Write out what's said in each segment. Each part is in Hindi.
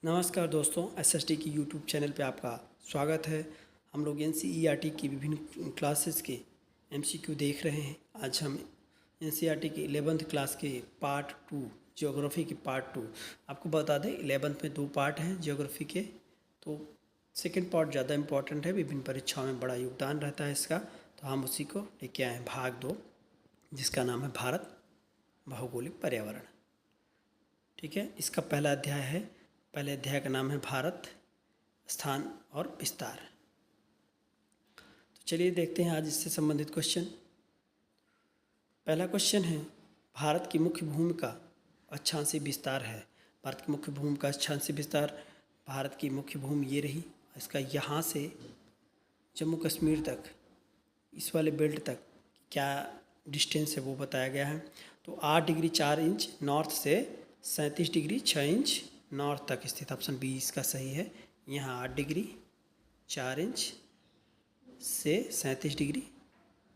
नमस्कार दोस्तों, एसएसटी की यूट्यूब चैनल पे आपका स्वागत है। हम लोग एनसीईआरटी की विभिन्न क्लासेस के एमसीक्यू देख रहे हैं। आज हम एनसीईआरटी की 11th क्लास के पार्ट 2 ज्योग्राफी के पार्ट 2 आपको बता दें 11th में 2 पार्ट हैं ज्योग्राफी के। तो सेकंड पार्ट ज़्यादा इम्पोर्टेंट है, विभिन्न परीक्षाओं में बड़ा योगदान रहता है इसका, तो हम उसी को लेके आए हैं भाग 2, जिसका नाम है भारत भौगोलिक पर्यावरण। ठीक है, इसका पहला अध्याय है। पहले अध्याय का नाम है भारत स्थान और विस्तार। तो चलिए देखते हैं आज इससे संबंधित क्वेश्चन। पहला क्वेश्चन है, भारत की मुख्य भूमि का अक्षांशीय विस्तार है। भारत की मुख्य भूमि का अक्षांशीय विस्तार, भारत की मुख्य भूमि ये रही। इसका यहाँ से जम्मू कश्मीर तक, इस वाले बेल्ट तक क्या डिस्टेंस है वो बताया गया है। तो 8 डिग्री 4 इंच नॉर्थ से 37 डिग्री 6 इंच नॉर्थ तक स्थित। ऑप्शन बी इसका सही है। यहाँ 8 डिग्री 4 इंच से 37 डिग्री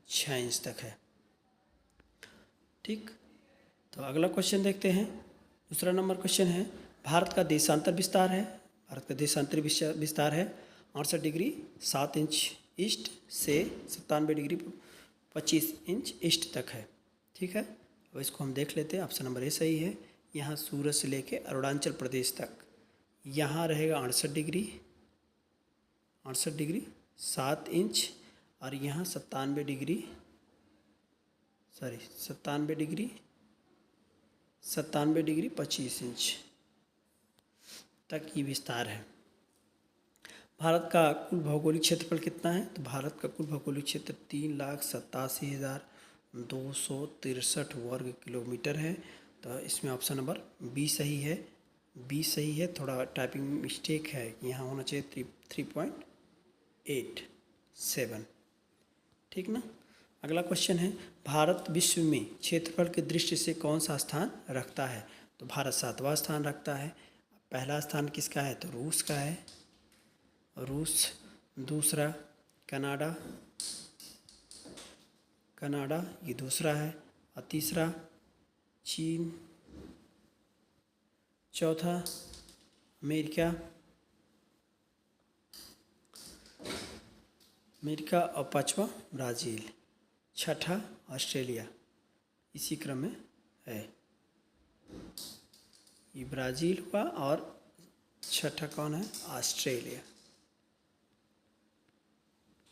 6 इंच तक है। ठीक, तो अगला क्वेश्चन देखते हैं। दूसरा नंबर क्वेश्चन है, भारत का देशांतर विस्तार है। भारत का देशांतर विस्तार है 68 डिग्री 7 इंच ईस्ट से 97 डिग्री 25 इंच ईस्ट तक है। ठीक है, अब इसको हम देख लेते हैं। ऑप्शन नंबर ए सही है। यहाँ सूरत से लेके अरुणाचल प्रदेश तक यहाँ रहेगा 68 डिग्री 7 इंच और यहाँ 97 डिग्री 25 इंच तक ये विस्तार है। भारत का कुल भौगोलिक क्षेत्रफल कितना है? तो भारत का कुल भौगोलिक क्षेत्र 3,87,263 वर्ग किलोमीटर है। तो इसमें ऑप्शन नंबर बी सही है। बी सही है, थोड़ा टाइपिंग मिस्टेक है, यहाँ होना चाहिए 3.87। ठीक ना। अगला क्वेश्चन है, भारत विश्व में क्षेत्रफल की दृष्टि से कौन सा स्थान रखता है? तो भारत 7वां स्थान रखता है। पहला स्थान किसका है? तो रूस का है, रूस। दूसरा कनाडा ये दूसरा है, और तीसरा चीन, चौथा अमेरिका और पांचवा ब्राज़ील, छठा ऑस्ट्रेलिया। इसी क्रम में है, ये ब्राज़ील हुआ और छठा कौन है? ऑस्ट्रेलिया।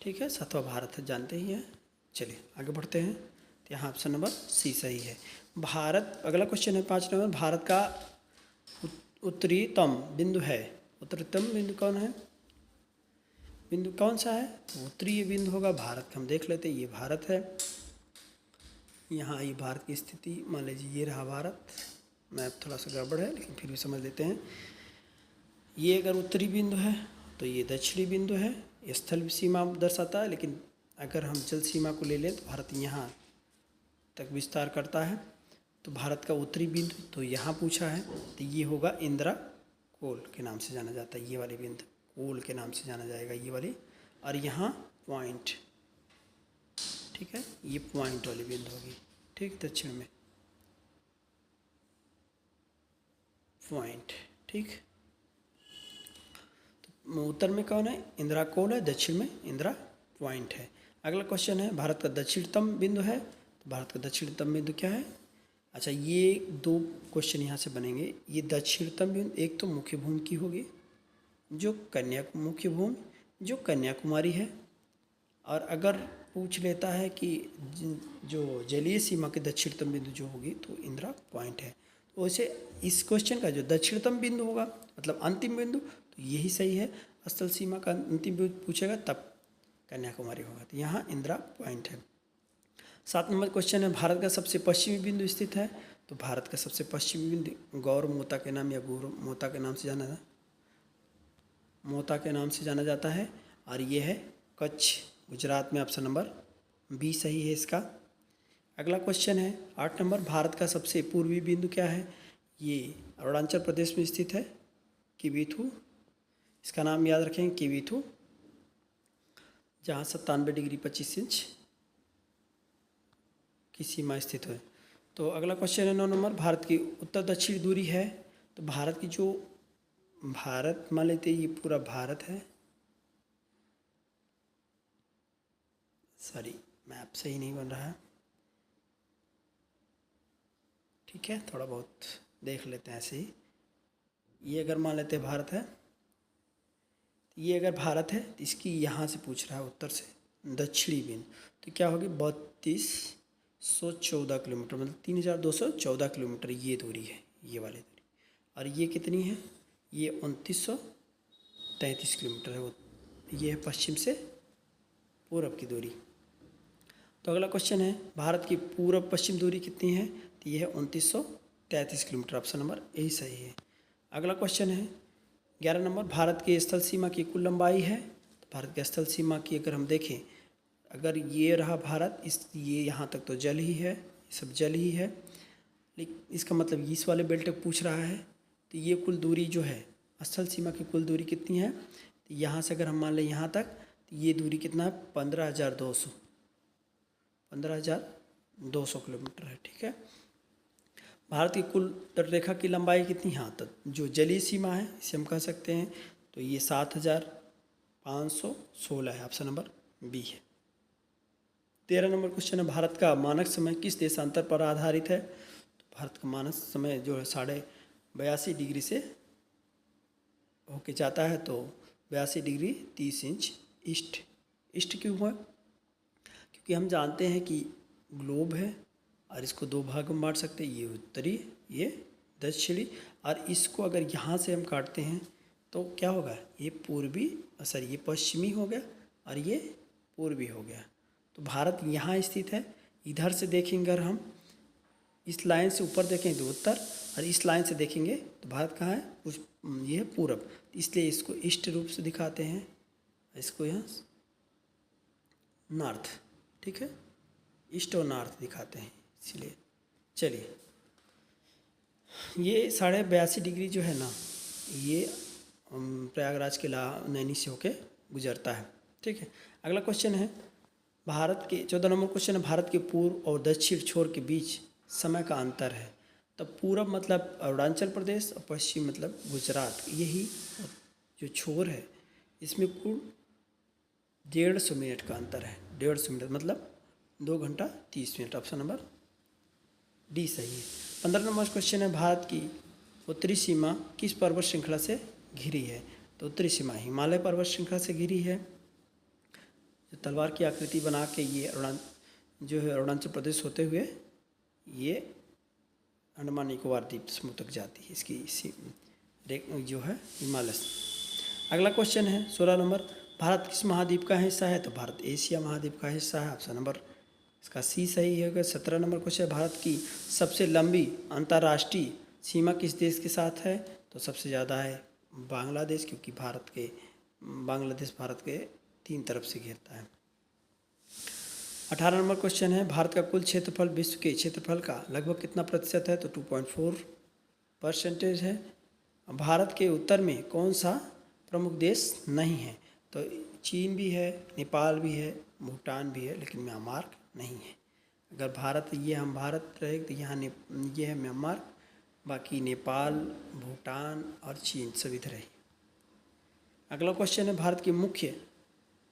ठीक है, 7वां भारत है, जानते ही हैं। चलिए आगे बढ़ते हैं। तो यहाँ ऑप्शन नंबर सी सही है। भारत, अगला क्वेश्चन है 5 नंबर, भारत का उत्तरीतम बिंदु है। उत्तरीतम बिंदु कौन है? बिंदु कौन सा है? तो उत्तरीय बिंदु होगा भारत का। हम देख लेते हैं, ये भारत है। यहाँ ये भारत की स्थिति मान लीजिए, ये रहा भारत। मैप थोड़ा सा गड़बड़ है लेकिन फिर भी समझ लेते हैं। ये अगर उत्तरी बिंदु है तो ये दक्षिणी बिंदु है। ये स्थल सीमा दर्शाता है, लेकिन अगर हम जल सीमा को ले लें तो भारत यहाँ तक विस्तार करता है। तो भारत का उत्तरी बिंदु तो यहाँ पूछा है, तो ये होगा इंदिरा कोल के नाम से जाना जाता है। ये वाली बिंदु कोल के नाम से जाना जाएगा, ये वाली। और यहाँ पॉइंट, ठीक है, ये पॉइंट वाली बिंदु होगी। ठीक, दक्षिण में पॉइंट। ठीक, तो उत्तर में कौन है? इंदिरा कोल है, दक्षिण में इंदिरा पॉइंट है। अगला क्वेश्चन है, भारत का दक्षिणतम बिंदु है। तो भारत का दक्षिणतम बिंदु क्या है? अच्छा, ये 2 क्वेश्चन यहाँ से बनेंगे। ये दक्षिणतम बिंदु, एक तो मुख्य भूमि की होगी जो मुख्य भूमि जो कन्याकुमारी है, और अगर पूछ लेता है कि जो जलीय सीमा के दक्षिणतम बिंदु जो होगी तो इंदिरा पॉइंट है। तो वैसे इस क्वेश्चन का जो दक्षिणतम बिंदु होगा, मतलब अंतिम बिंदु, तो यही सही है। स्थल सीमा का अंतिम बिंदु पूछेगा तब कन्याकुमारी होगा। तो यहाँ इंदिरा पॉइंट है। 7 नंबर क्वेश्चन है, भारत का सबसे पश्चिमी बिंदु स्थित है। तो भारत का सबसे पश्चिमी बिंदु गौरमोता के नाम या गौरमोता के नाम से जाना जाता है, और ये है कच्छ, गुजरात में। ऑप्शन नंबर बी सही है इसका। अगला क्वेश्चन है 8 नंबर, भारत का सबसे पूर्वी बिंदु क्या है? ये अरुणाचल प्रदेश में स्थित है, किबीथू। इसका नाम याद रखेंगे, किबीथू, जहाँ 97 डिग्री 25 इंच की सीमा स्थित है। तो अगला क्वेश्चन है 9 नंबर, भारत की उत्तर दक्षिण दूरी है। तो भारत की जो भारत मान लेते ये पूरा भारत है, सॉरी मैप सही नहीं बन रहा है, ठीक है थोड़ा बहुत देख लेते हैं ऐसे ही। ये अगर मान लेते हैं भारत है, ये अगर भारत है तो इसकी यहाँ से पूछ रहा है उत्तर से दक्षिणी बिंदु, तो क्या होगी 3214 किलोमीटर, मतलब 3214 किलोमीटर ये दूरी है, ये वाली दूरी। और ये कितनी है, ये 2933 किलोमीटर है, वो ये है पश्चिम से पूरब की दूरी। तो अगला क्वेश्चन है भारत की पूर्व पश्चिम दूरी कितनी है, तो ये है 2933 किलोमीटर, ऑप्शन नंबर ए सही है। अगला क्वेश्चन है 11 नंबर, भारत की स्थल सीमा की कुल लंबाई है। तो भारत की स्थल सीमा की अगर हम देखें, अगर ये रहा भारत, ये यहाँ तक तो जल ही है, सब जल ही है, लेकिन इसका मतलब इस वाले बेल्ट तक पूछ रहा है, तो ये कुल दूरी जो है स्थल सीमा की कुल दूरी कितनी है, तो यहाँ से अगर हम मान लें यहाँ तक, तो ये दूरी कितना है 15,200 किलोमीटर है, ठीक है। भारत की कुल तटरेखा की लंबाई कितनी, यहाँ तक जो जलीय सीमा है इसे हम कह सकते हैं, तो ये 7,516 है, ऑप्शन नंबर बी है। 13 नंबर क्वेश्चन है भारत का मानक समय किस देशांतर पर आधारित है। तो भारत का मानक समय जो है 82.5 से होके जाता है, तो 82 डिग्री 30 इंच ईस्ट। ईस्ट क्यों है, क्योंकि हम जानते हैं कि ग्लोब है और इसको दो भाग में बांट सकते हैं, ये उत्तरी ये दक्षिणी, और इसको अगर यहाँ से हम काटते हैं तो क्या होगा, ये पूर्वी सॉरी ये पश्चिमी हो गया और ये पूर्वी हो गया। तो भारत यहाँ स्थित है, इधर से देखेंगे अगर हम इस लाइन से ऊपर देखेंगे तो उत्तर, और इस लाइन से देखेंगे तो भारत कहाँ है, उस ये है पूरब, इसलिए इसको ईस्ट रूप से दिखाते हैं, इसको यहाँ नॉर्थ, ठीक है ईस्ट और नॉर्थ दिखाते हैं, इसलिए चलिए ये 82.5 डिग्री जो है ना, ये प्रयागराज के नैनी से होके गुजरता है, ठीक है। अगला क्वेश्चन है भारत के 14 नंबर क्वेश्चन है भारत के पूर्व और दक्षिण छोर के बीच समय का अंतर है। तो पूरब मतलब अरुणाचल प्रदेश और पश्चिम मतलब गुजरात, यही जो छोर है इसमें कुल 150 मिनट का अंतर है, 150 मिनट मतलब 2 घंटा 30 मिनट, ऑप्शन नंबर डी सही है। 15 नंबर क्वेश्चन है भारत की उत्तरी सीमा किस पर्वत श्रृंखला से घिरी है। तो उत्तरी सीमा हिमालय पर्वत श्रृंखला से घिरी है, जो तलवार की आकृति बना के ये अरुणाचल प्रदेश होते हुए ये अंडमान निकोबार द्वीप समूह तक जाती है, इसकी जो है हिमालय। अगला क्वेश्चन है 16 नंबर, भारत किस महाद्वीप का हिस्सा है। तो भारत एशिया महाद्वीप का हिस्सा है, ऑप्शन नंबर इसका सी सही है। 17 नंबर क्वेश्चन है भारत की सबसे लंबी अंतर्राष्ट्रीय सीमा किस देश के साथ है। तो सबसे ज़्यादा है बांग्लादेश, क्योंकि बांग्लादेश भारत के 3 तरफ से घेरता है। 18 नंबर क्वेश्चन है भारत का कुल क्षेत्रफल विश्व के क्षेत्रफल का लगभग कितना प्रतिशत है। तो 2.4% है। भारत के उत्तर में कौन सा प्रमुख देश नहीं है। तो चीन भी है, नेपाल भी है, भूटान भी है, लेकिन म्यांमार नहीं है। अगर भारत रहे तो यहाँ ये है म्यांमार, बाकी नेपाल, भूटान और चीन सभी इधर है। अगला क्वेश्चन है भारत की मुख्य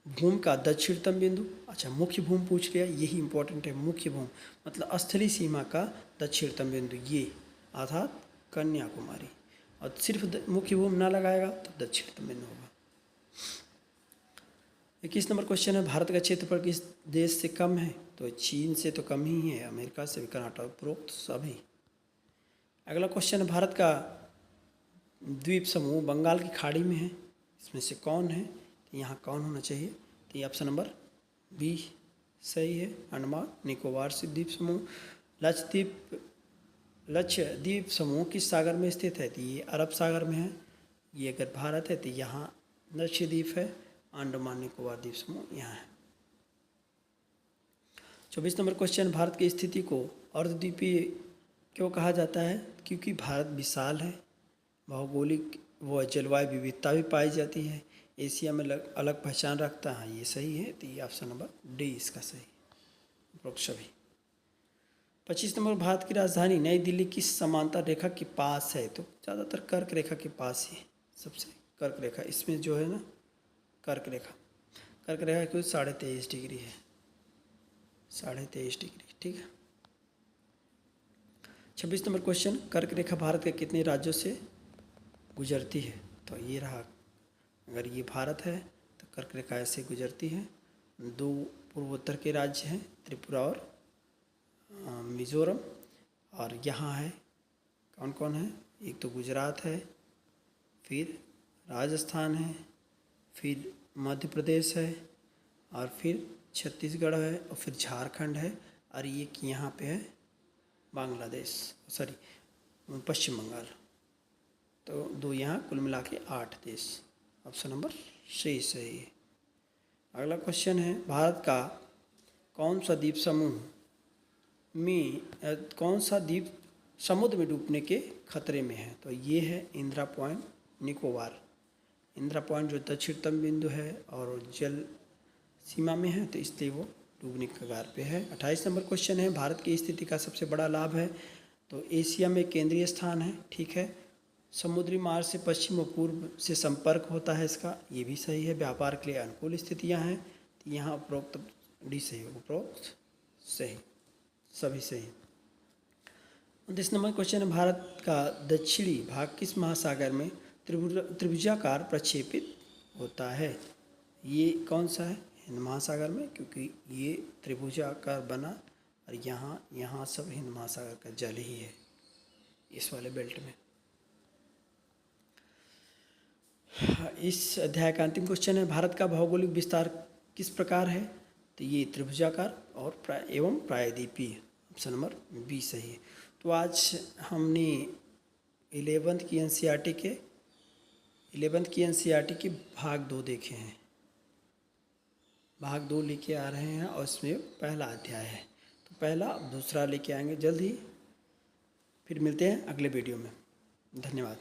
भूमि का दक्षिणतम बिंदु। अच्छा, मुख्य भूमि पूछ लिया, यही इंपॉर्टेंट है। मुख्य भूमि मतलब स्थलीय सीमा का दक्षिणतम बिंदु, ये अर्थात कन्याकुमारी। और सिर्फ मुख्य भूमि ना लगाएगा तो दक्षिणतम बिंदु होगा। 21 नंबर क्वेश्चन है भारत का क्षेत्रफल किस देश से कम है। तो चीन से तो कम ही है, अमेरिका से भी, कर्नाटक उपरोक्त सभी। अगला क्वेश्चन है भारत का द्वीप समूह बंगाल की खाड़ी में है, इसमें से कौन है। तो यहाँ कौन होना चाहिए। तो ये ऑप्शन नंबर बी सही है, अंडमान निकोबार से द्वीप समूह। लक्षद्वीप समूह किस सागर में स्थित है। तो ये अरब सागर में है। ये अगर भारत है तो यहाँ लक्षद्वीप है, अंडमान निकोबार द्वीप समूह यहाँ है। 24 नंबर क्वेश्चन, भारत की स्थिति को अर्धद्वीपीय क्यों कहा जाता है। क्योंकि भारत विशाल है, भौगोलिक व जलवायु विविधता भी पाई जाती है, एशिया में अलग पहचान रखता है। ये सही है, तो ये ऑप्शन नंबर डी इसका सही, उपरोक्त सभी। 25 नंबर, भारत की राजधानी नई दिल्ली किस समांतर रेखा के पास है। तो ज़्यादातर कर्क रेखा के पास ही सबसे कर्क रेखा, इसमें जो है ना कर्क रेखा क्यों 23.5 डिग्री है, 23.5 डिग्री, ठीक है। 26 नंबर क्वेश्चन, कर्क रेखा भारत के कितने राज्यों से गुजरती है? तो ये रहा, अगर ये भारत है तो कर्क रेखा ऐसे गुजरती है। 2 पूर्वोत्तर के राज्य हैं, त्रिपुरा और मिज़ोरम, और यहाँ है कौन कौन है, एक तो गुजरात है, फिर राजस्थान है, फिर मध्य प्रदेश है, और फिर छत्तीसगढ़ है, और फिर झारखंड है, और ये कि यहाँ पे है बांग्लादेश, सॉरी पश्चिम बंगाल। तो 2 यहाँ, कुल मिला के 8 देश। ऑप्शन नंबर सही है। अगला क्वेश्चन है, भारत का कौन सा द्वीप समूह में कौन सा द्वीप समुद्र में डूबने के खतरे में है? तो ये है इंदिरा पॉइंट निकोबार। इंदिरा पॉइंट जो दक्षिणतम बिंदु है और जल सीमा में है, तो इसलिए वो डूबने के कगार पे है। 28 नंबर क्वेश्चन है, भारत की स्थिति का सबसे बड़ा लाभ है? तो एशिया में केंद्रीय स्थान है, ठीक है। समुद्री मार्ग से पश्चिम और पूर्व से संपर्क होता है इसका, ये भी सही है। व्यापार के लिए अनुकूल स्थितियाँ हैं, तो यहाँ उपरोक्त डी सही, उपरोक्त सही, सभी सही। 29 नंबर क्वेश्चन है, भारत का दक्षिणी भाग किस महासागर में त्रिभुजाकार प्रक्षेपित होता है? ये कौन सा है? हिंद महासागर में, क्योंकि ये त्रिभुजाकार बना और यहाँ सब हिंद महासागर का जल ही है इस वाले बेल्ट में। इस अध्याय का अंतिम क्वेश्चन है, भारत का भौगोलिक विस्तार किस प्रकार है? तो ये त्रिभुजाकार और एवं प्रायद्वीपीय। ऑप्शन नंबर बी सही है। तो आज हमने 11th की एनसीईआरटी के भाग 2 देखे हैं। भाग 2 लेके आ रहे हैं और इसमें पहला अध्याय है, तो पहला, अब दूसरा लेके आएंगे जल्द ही। फिर मिलते हैं अगले वीडियो में। धन्यवाद।